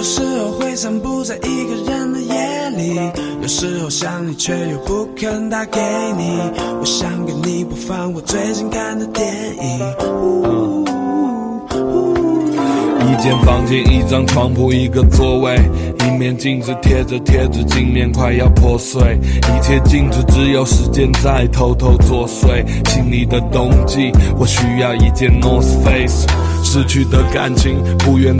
时候会散步在一个人的夜里，有时候想你却又不肯打给你，我想跟你播放我最近看的电影。一间房间，一张床铺，一个座位，一面镜子贴着贴纸，镜面快要破碎，一切静止，只有时间在偷偷作祟。心里的冬季，我需要一件 North Face， 失去的感情不愿